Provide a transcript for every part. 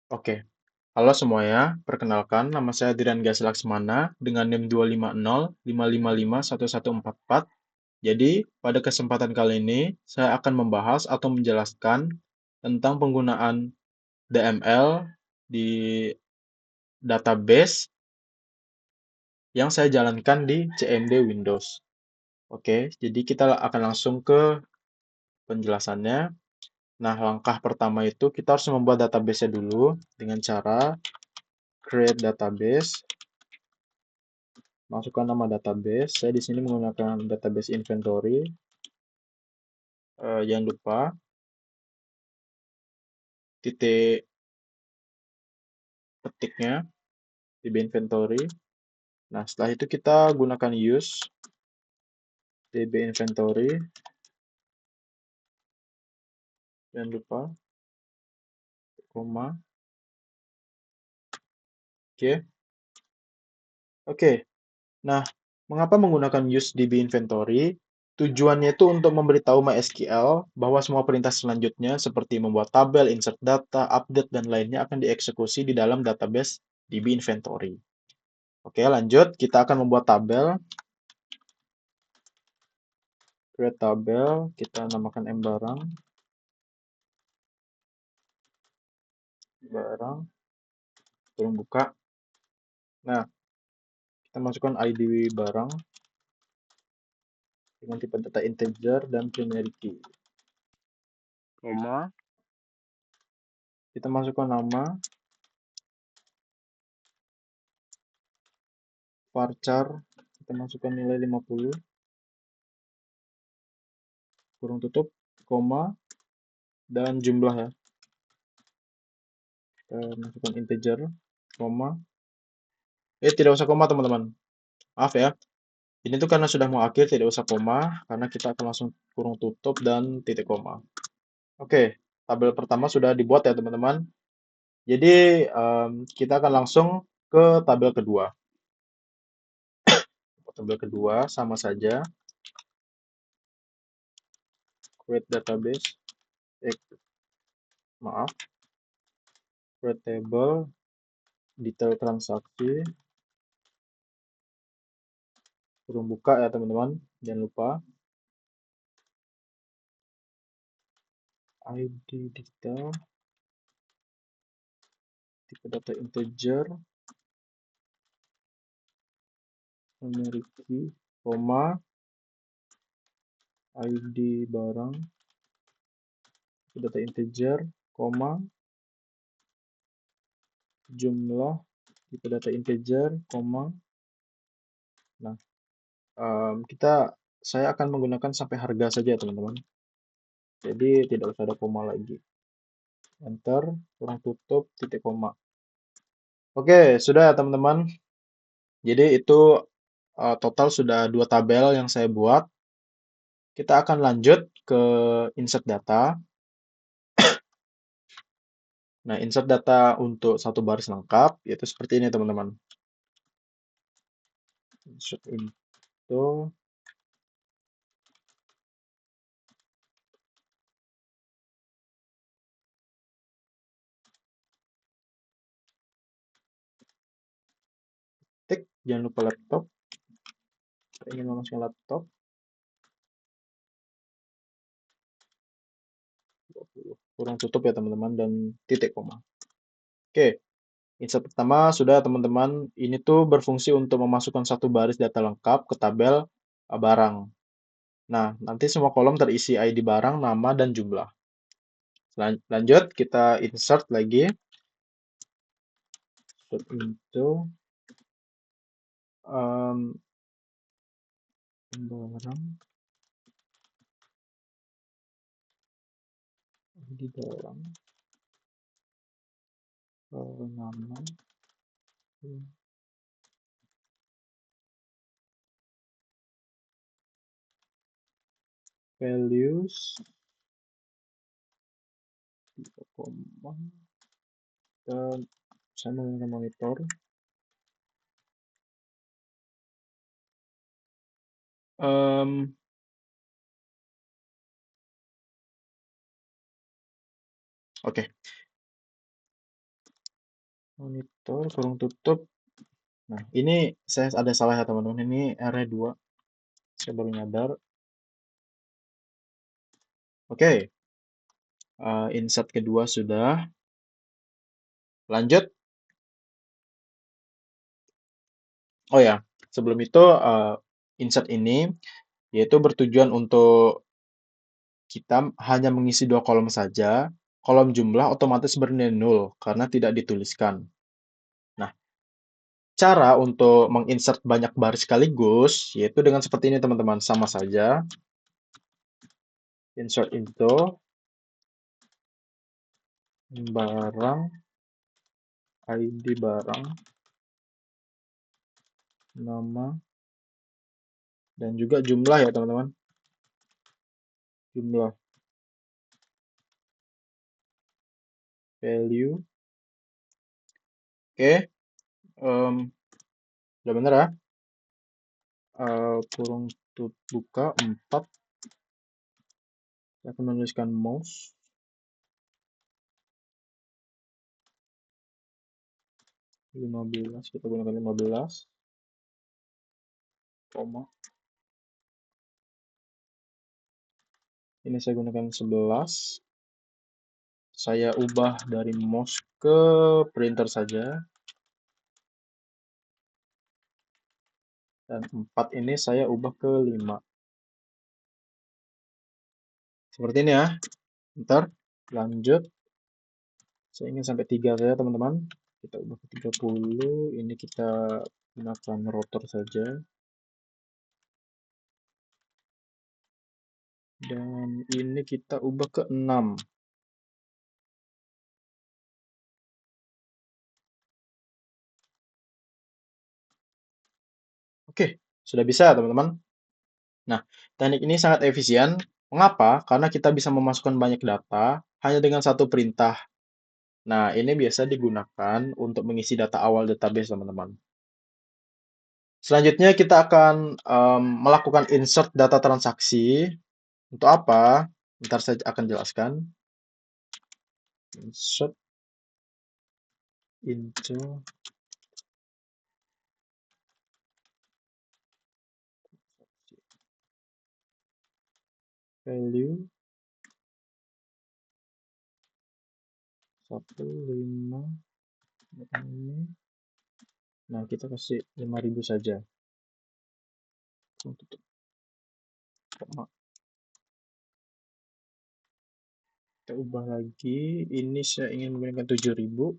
Oke, halo semuanya. Perkenalkan, nama saya Diran Gas Laksmana dengan NIM 25055551144. Jadi, pada kesempatan kali ini, saya akan membahas atau menjelaskan tentang penggunaan DML di database yang saya jalankan di CMD Windows. Oke, jadi kita akan langsung ke penjelasannya. Nah, langkah pertama itu kita harus membuat database-nya dulu dengan cara create database. Masukkan nama database. Saya di sini menggunakan database inventory. Jangan lupa titik petiknya di inventory. Nah, setelah itu kita gunakan use db inventory. Jangan lupa koma. Oke. Oke. Nah, mengapa menggunakan use db inventory? Tujuannya itu untuk memberitahu MySQL bahwa semua perintah selanjutnya seperti membuat tabel, insert data, update, dan lainnya akan dieksekusi di dalam database db inventory. Oke, lanjut. Kita akan membuat tabel. Create tabel. Kita namakan M barang. Kurung buka. Nah, kita masukkan ID barang dengan tipe data integer dan primary key. Koma. Kita masukkan nama. Varchar. Kita masukkan nilai 50. Kurung tutup. Koma. Dan jumlah ya. Kita masukkan integer. Koma. Tidak usah koma teman-teman. Maaf ya. Ini tuh karena sudah mau akhir, tidak usah koma. Karena kita akan langsung kurung tutup dan titik koma. Oke, tabel pertama sudah dibuat ya teman-teman. Jadi kita akan langsung ke tabel kedua. Tabel kedua sama saja. Create database. Maaf. Create table. Detail transaksi. Kurung buka ya teman-teman. Jangan lupa. ID detail. Tipe data integer. Primary key. Koma. ID barang. Tipe data integer. Koma. Jumlah. Tipe data integer. Koma. Nah, saya akan menggunakan sampai harga saja teman-teman. Jadi tidak usah ada koma lagi. Enter, kurang tutup, titik koma. Oke, sudah ya teman-teman. Jadi itu total sudah 2 tabel yang saya buat. Kita akan lanjut ke insert data. Nah, insert data untuk satu baris lengkap, yaitu seperti ini teman-teman. Insert into tik, jangan lupa laptop. Saya ingin memasukkan laptop. 20. Kurang tutup ya teman-teman dan titik koma. Oke. Insert pertama sudah teman-teman. Ini tuh berfungsi untuk memasukkan satu baris data lengkap ke tabel barang. Nah, nanti semua kolom terisi ID barang, nama, dan jumlah. Lanjut, kita insert lagi. Insert into barang. ID barang. Nama. Values. Koma. Dan saya menggunakan monitor. Oke. Monitor kurung tutup. Nah, ini saya ada salah ya teman-teman. Ini R-nya 2. Saya baru nyadar. Oke, insert kedua sudah. Lanjut. Oh ya, sebelum itu insert ini yaitu bertujuan untuk kita hanya mengisi dua kolom saja. Kolom jumlah otomatis bernilai nol karena tidak dituliskan. Nah, cara untuk menginsert banyak baris sekaligus yaitu dengan seperti ini teman-teman. Sama saja. Insert into barang, ID barang, nama, dan juga jumlah ya teman-teman. Jumlah value. Oke, udah bener ya. Kurung buka 4. Saya akan menuliskan mouse. 15. Kita gunakan 15. Koma. Ini saya gunakan 11. Saya ubah dari mouse ke printer saja. Dan 4 ini saya ubah ke 5. Seperti ini ya. Ntar lanjut. Saya ingin sampai 3 saja teman-teman. Kita ubah ke 30. Ini kita gunakan rotor saja. Dan ini kita ubah ke 6. Oke, sudah bisa teman-teman. Nah, teknik ini sangat efisien. Mengapa? Karena kita bisa memasukkan banyak data hanya dengan satu perintah. Nah, ini biasa digunakan untuk mengisi data awal database, teman-teman. Selanjutnya kita akan melakukan insert data transaksi. Untuk apa? Ntar saya akan jelaskan. Insert into value 15 ini. Nah, kita kasih 5.000 saja. Tutup. Kita ubah lagi. Ini saya ingin menggunakan 7.000.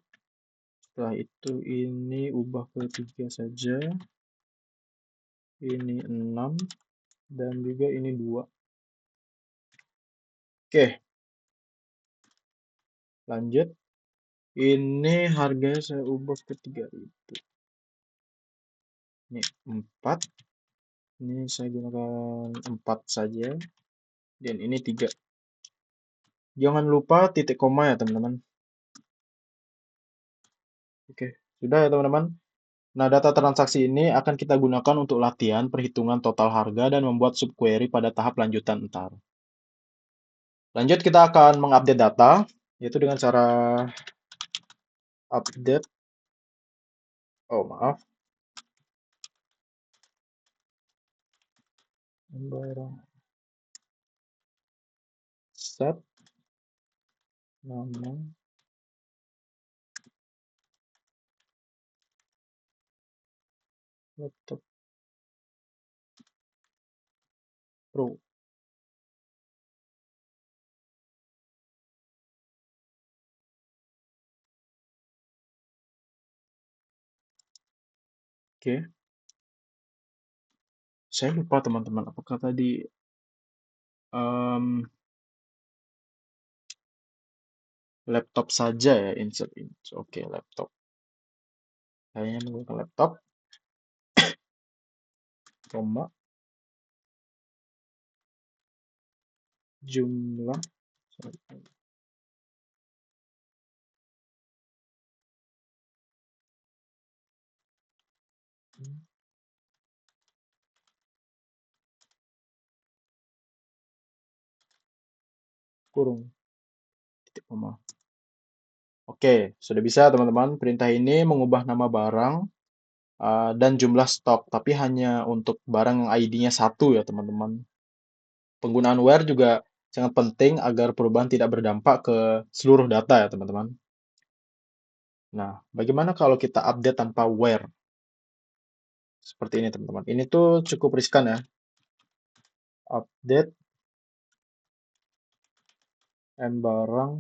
Setelah itu ini ubah ke 3 saja. Ini 6. Dan juga ini 2. Oke. Lanjut. Ini harganya saya ubah ke 3.000. Ini 4. Ini saya gunakan 4 saja. Dan ini 3. Jangan lupa titik koma ya teman-teman. Oke. Sudah ya teman-teman. Nah, data transaksi ini akan kita gunakan untuk latihan perhitungan total harga dan membuat subquery pada tahap lanjutan ntar. Lanjut kita akan mengupdate data, yaitu dengan cara update. Oh, maaf. Set nama laptop Pro. Oke. Saya lupa teman-teman, apakah tadi laptop saja ya, insert. Oke, laptop. Kayaknya menggunakan laptop, koma, jumlah, kurung, titik koma. Oke, sudah bisa teman-teman. Perintah ini mengubah nama barang dan jumlah stok, tapi hanya untuk barang yang ID-nya satu ya teman-teman. Penggunaan where juga sangat penting agar perubahan tidak berdampak ke seluruh data ya teman-teman. Nah, bagaimana kalau kita update tanpa where? Seperti ini teman-teman. Ini tuh cukup riskan ya. Update M barang.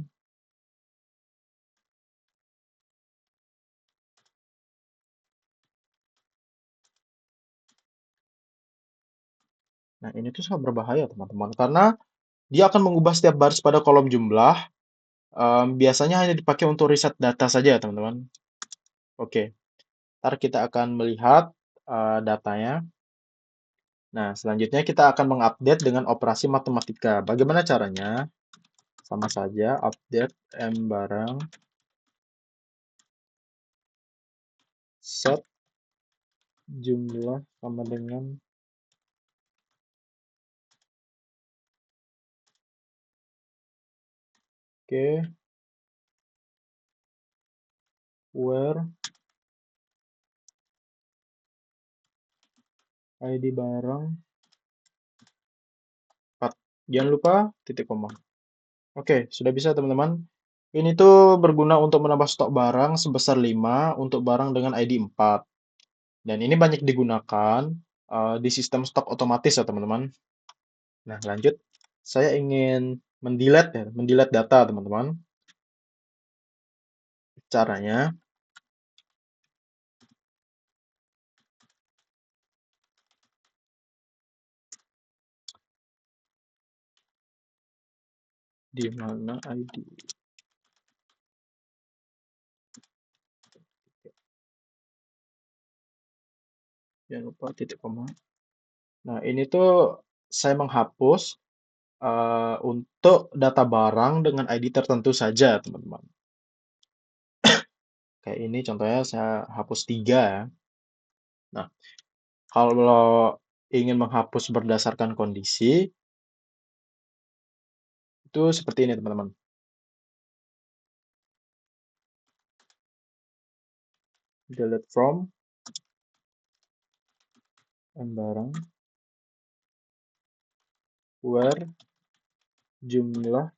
Nah, ini tuh sangat berbahaya teman-teman. Karena dia akan mengubah setiap baris pada kolom jumlah. Biasanya hanya dipakai untuk riset data saja ya teman-teman. Oke, ntar kita akan melihat datanya. Nah, selanjutnya kita akan mengupdate dengan operasi matematika. Bagaimana caranya? Sama saja, update M barang, set jumlah sama dengan Oke, where ID barang 4. Jangan lupa titik koma. Oke, sudah bisa teman-teman. Ini tuh berguna untuk menambah stok barang sebesar 5 untuk barang dengan ID 4. Dan ini banyak digunakan di sistem stok otomatis ya teman-teman. Nah, lanjut. Saya ingin mendelete ya, mendelete data teman-teman. Caranya di mana ID? Jangan lupa titik koma. Nah, ini tuh saya menghapus untuk data barang dengan ID tertentu saja, teman-teman. Kayak ini contohnya saya hapus 3 ya. Nah, kalau ingin menghapus berdasarkan kondisi, itu seperti ini, teman-teman. Delete from M barang where jumlah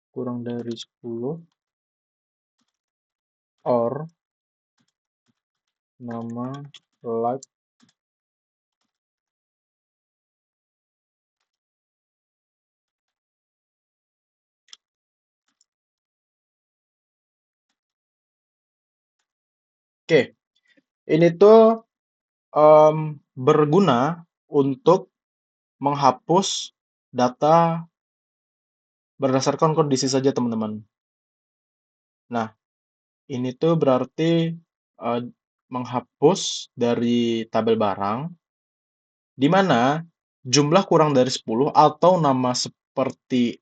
kurang dari 10 or nama like. Oke, ini tuh berguna untuk menghapus data berdasarkan kondisi saja, teman-teman. Nah, ini tuh berarti menghapus dari tabel barang di mana jumlah kurang dari 10 atau nama seperti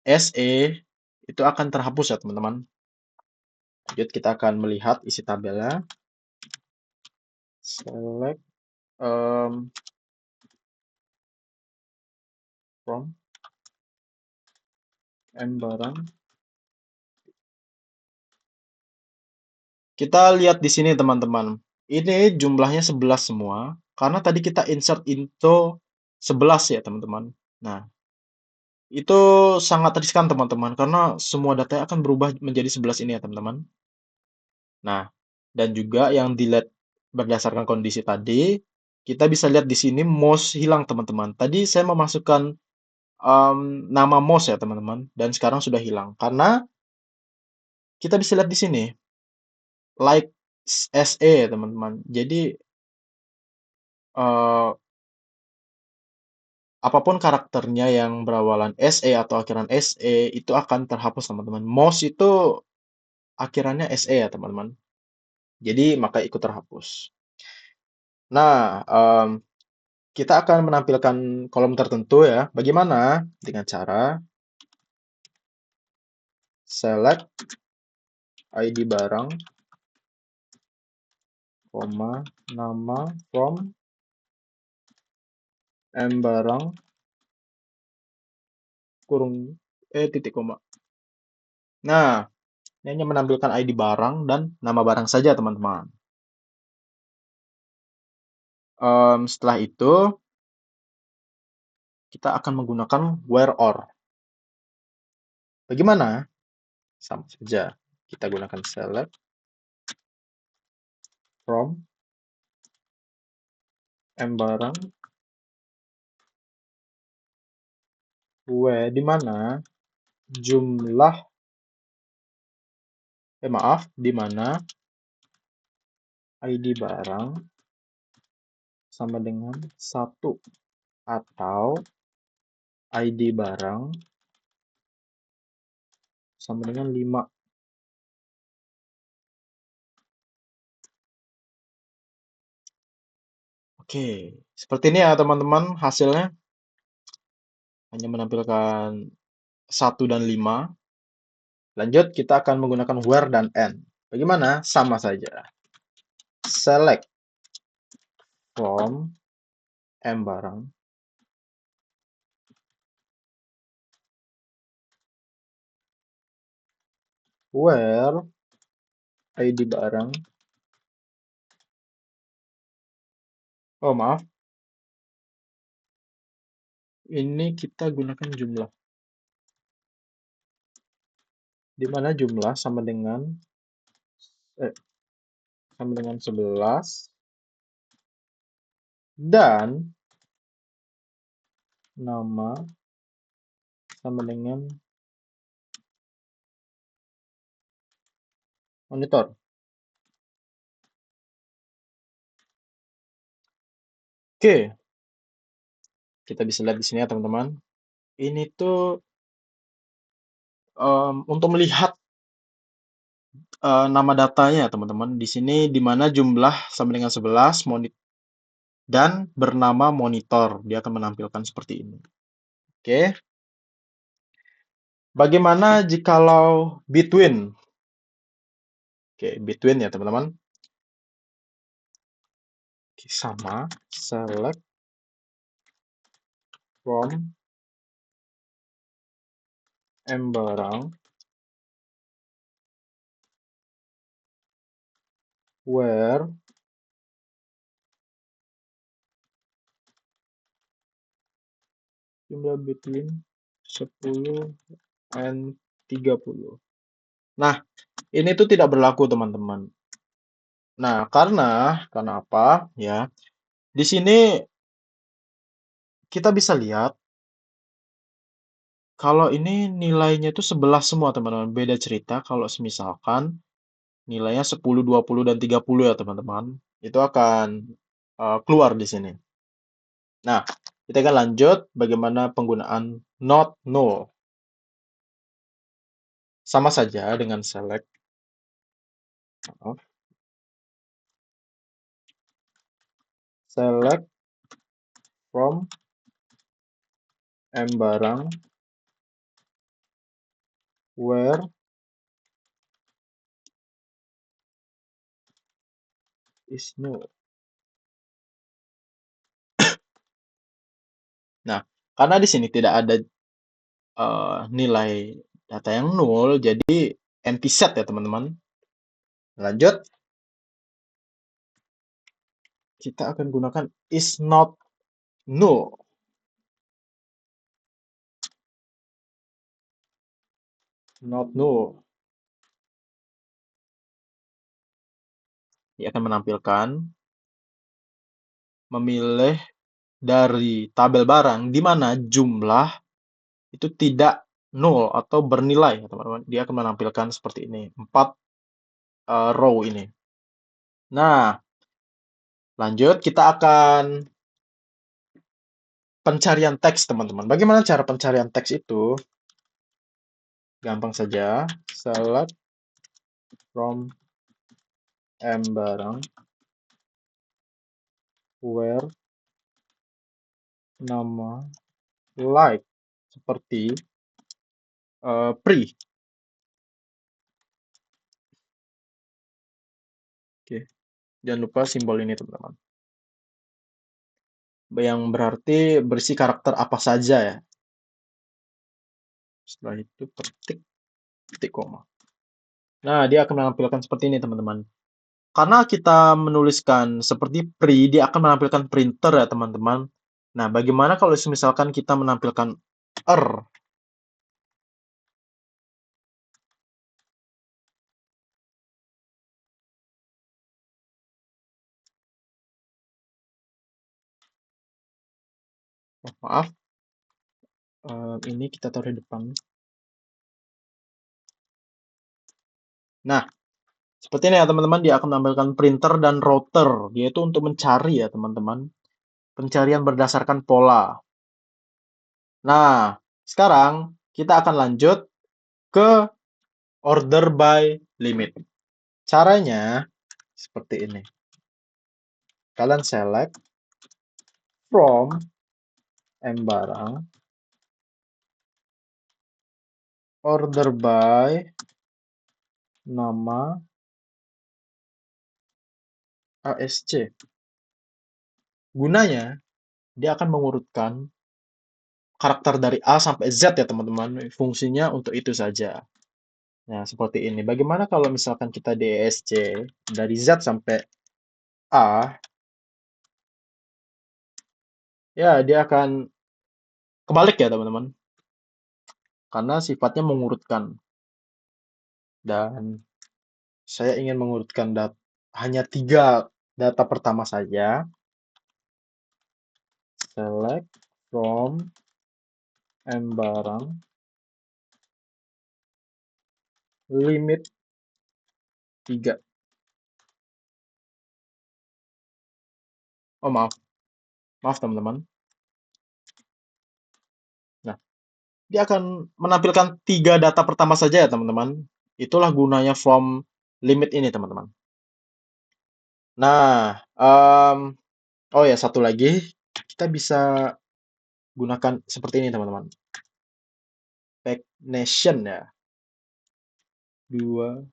SE itu akan terhapus ya, teman-teman. Lanjut, kita akan melihat isi tabelnya. Select from M barang. Kita lihat di sini, teman-teman. Ini jumlahnya 11 semua, karena tadi kita insert into 11 ya, teman-teman. Nah, itu sangat riskan, teman-teman, karena semua data akan berubah menjadi 11 ini ya, teman-teman. Nah, dan juga yang delete berdasarkan kondisi tadi, kita bisa lihat di sini mouse hilang, teman-teman. Tadi saya memasukkan nama mouse ya, teman-teman, dan sekarang sudah hilang. Karena kita bisa lihat di sini, like SE ya, teman-teman. Jadi, eh, apapun karakternya yang berawalan SE atau akhiran SE itu akan terhapus, teman-teman. Mouse itu akhirannya SE ya, teman-teman. Jadi maka ikut terhapus. Nah, kita akan menampilkan kolom tertentu ya. Bagaimana? Dengan cara select ID barang, koma, nama from M barang, kurung titik koma. Nah, Ini hanya menampilkan ID barang dan nama barang saja, teman-teman. Setelah itu, kita akan menggunakan where or. Bagaimana? Sama saja. Kita gunakan select from M barang where, di mana jumlah, di mana ID barang sama dengan 1 atau ID barang sama dengan 5. Oke, seperti ini ya teman-teman hasilnya. Hanya menampilkan 1 dan 5. Lanjut, kita akan menggunakan where dan and. Bagaimana? Sama saja. Select from M barang where ID barang. Oh, maaf. Ini kita gunakan jumlah. Di mana jumlah sama dengan 11 dan nama sama dengan monitor. Oke, kita bisa lihat di sini ya teman-teman. Ini tuh untuk melihat nama datanya teman-teman. Di sini di mana jumlah sama dengan 11 dan bernama monitor. Dia akan menampilkan seperti ini. Oke. Bagaimana jikalau between? Oke, between ya teman-teman. Sama, select from M barang where jumlah between 10 and 30. Nah, ini tuh tidak berlaku teman-teman. Nah, karena apa? Ya, di sini kita bisa lihat kalau ini nilainya itu 11 semua teman-teman. Beda cerita kalau misalkan nilainya 10, 20, dan 30 ya teman-teman. Itu akan keluar di sini. Nah, kita akan lanjut bagaimana penggunaan not null. Sama saja dengan select. Select from M barang where is null. Nah, karena di sini tidak ada nilai data yang nol, jadi empty set ya teman-teman. Lanjut, kita akan gunakan is not null. Not null. Dia akan menampilkan memilih dari tabel barang di mana jumlah itu tidak nol atau bernilai, teman-teman. Dia akan menampilkan seperti ini, 4 row ini. Nah, lanjut kita akan pencarian teks, teman-teman. Bagaimana cara pencarian teks itu? Gampang saja. Select from M barang where nama like seperti pre. Oke, jangan lupa simbol ini teman-teman. Yang berarti berisi karakter apa saja ya. Setelah itu ketik koma. Nah, dia akan menampilkan seperti ini, teman-teman. Karena kita menuliskan seperti pri, dia akan menampilkan printer ya, teman-teman. Nah, bagaimana kalau misalkan kita menampilkan er? Oh, maaf, ini kita taruh di depan. Nah, seperti ini ya, teman-teman. Dia akan menampilkan printer dan router. Dia itu untuk mencari ya, teman-teman. Pencarian berdasarkan pola. Nah, sekarang kita akan lanjut ke order by limit. Caranya seperti ini. Kalian select from M barang, order by nama ASC. Gunanya, dia akan mengurutkan karakter dari A sampai Z ya, teman-teman. Fungsinya untuk itu saja. Nah, seperti ini. Bagaimana kalau misalkan kita di ESC dari Z sampai A, ya dia akan kebalik ya, teman-teman. Karena sifatnya mengurutkan. Dan saya ingin mengurutkan hanya 3 data pertama saja. Select from M barang, limit 3. Oh, maaf. Maaf, teman-teman. Nah, dia akan menampilkan 3 data pertama saja ya, teman-teman. Itulah gunanya from limit ini, teman-teman. Nah, oh ya, satu lagi. Kita bisa gunakan seperti ini, teman-teman. Nation ya. 2.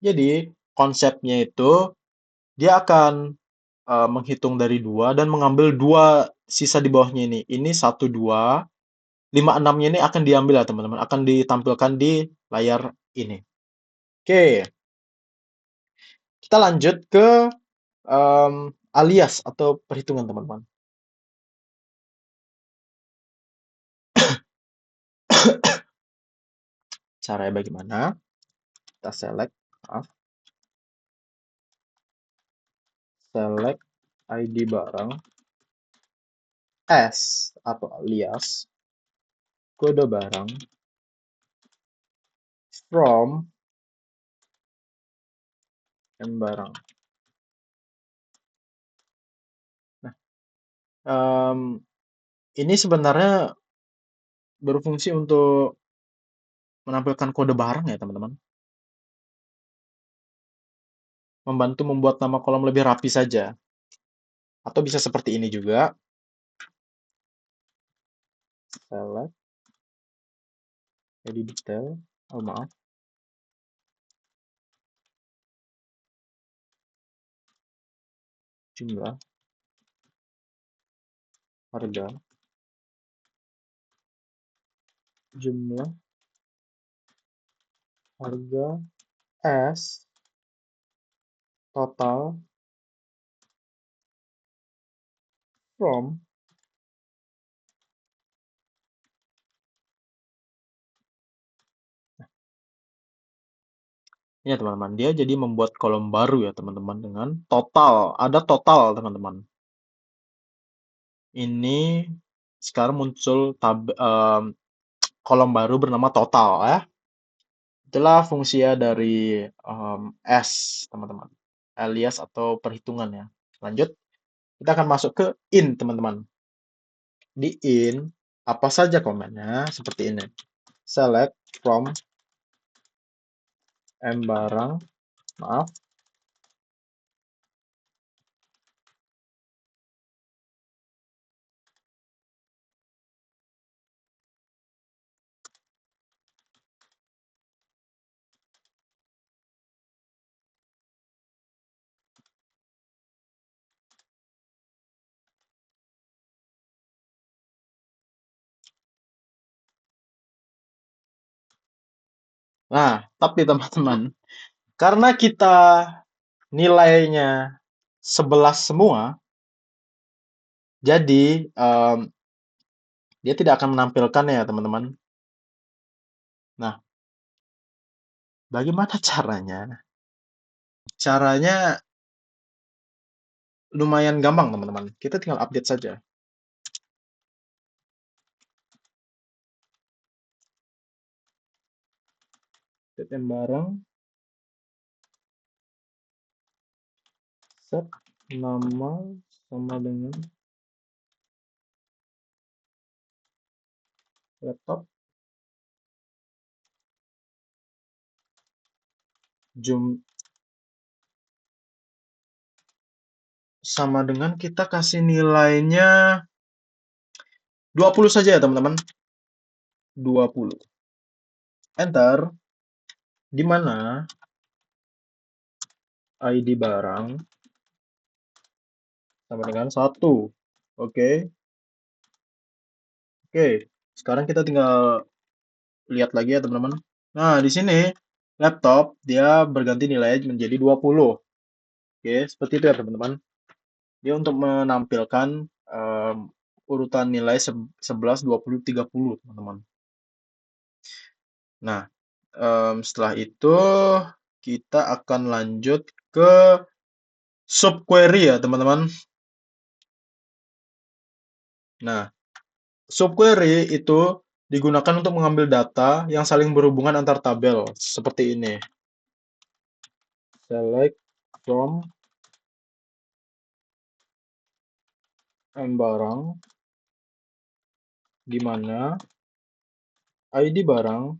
Jadi, konsepnya itu dia akan menghitung dari 2 dan mengambil 2 sisa di bawahnya ini. Ini 1, 2. 5, 6-nya ini akan diambil ya, teman-teman. Akan ditampilkan di layar ini. Oke, kita lanjut ke alias atau perhitungan, teman-teman. Caranya bagaimana? Kita select, maaf, select ID barang, S atau alias, kode barang, from, M barang. Nah, ini sebenarnya berfungsi untuk menampilkan kode barang ya, teman-teman. Membantu membuat nama kolom lebih rapi saja. Atau bisa seperti ini juga. Select, edit detail. Oh, maaf. Jumlah, harga, jumlah, harga, S, total, from. Ya, teman-teman. Dia jadi membuat kolom baru ya, teman-teman. Dengan total. Ada total, teman-teman. Ini sekarang muncul kolom baru bernama total ya. Itulah fungsi dari S, teman-teman. Alias atau perhitungan ya. Lanjut, kita akan masuk ke in, teman-teman. Di in, apa saja komennya? Seperti ini. Select from M barang, maaf, Nah, tapi teman-teman, karena kita nilainya 11 semua, jadi dia tidak akan menampilkan ya teman-teman. Nah, bagaimana caranya? Caranya lumayan gampang teman-teman. Kita tinggal update saja. Update yang bareng, set nama sama dengan laptop, jum sama dengan kita kasih nilainya 20 saja ya teman-teman. 20. Enter. Di mana ID barang sama dengan 1. Oke. Oke. Sekarang kita tinggal lihat lagi ya teman-teman. Nah, di sini laptop dia berganti nilai menjadi 20. Oke, seperti itu ya teman-teman. Dia untuk menampilkan urutan nilai 11, 20, 30 teman-teman. Nah, setelah itu kita akan lanjut ke subquery ya teman-teman. Nah, subquery itu digunakan untuk mengambil data yang saling berhubungan antar tabel seperti ini. Select from M barang, di mana ID barang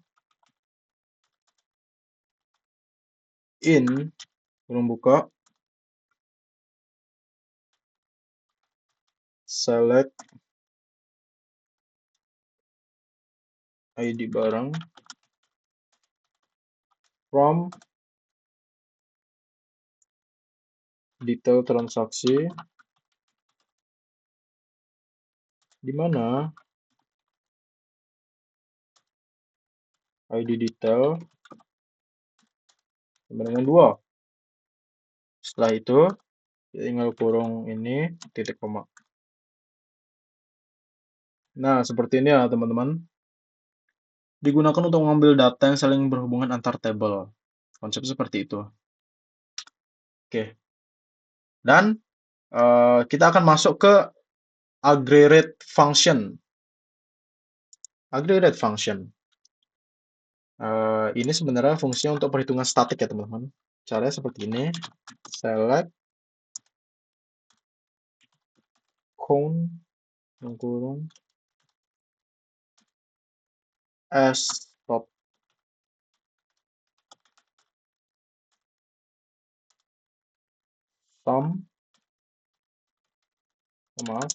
in belum buka, select ID barang from detail transaksi, di mana ID detail sama dengan 2. Setelah itu tinggal kurung ini titik koma. Nah, seperti ini ya teman-teman. Digunakan untuk mengambil data yang saling berhubungan antar tabel. Konsep seperti itu. Oke. Dan kita akan masuk ke aggregate function. Aggregate function. Ini sebenarnya fungsinya untuk perhitungan statik ya teman-teman. Caranya seperti ini. Select count yang kurung as top sum, maaf,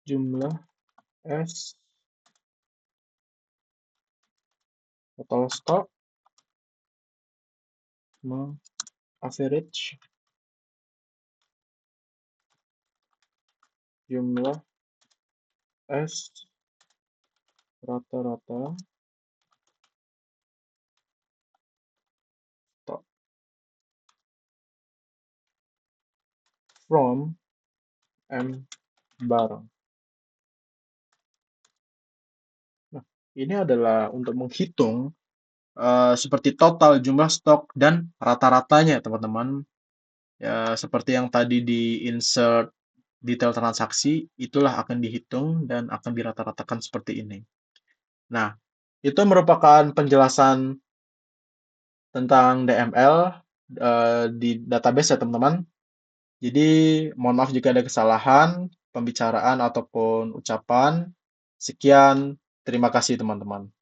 jumlah S total stock sama average jumlah S rata-rata stock from M barang. Nah, ini adalah untuk menghitung seperti total jumlah stok dan rata-ratanya teman-teman. Ya, seperti yang tadi di insert detail transaksi, itulah akan dihitung dan akan dirata-ratakan seperti ini. Nah, itu merupakan penjelasan tentang DML di database ya teman-teman. Jadi, mohon maaf jika ada kesalahan, pembicaraan ataupun ucapan. Sekian, terima kasih teman-teman.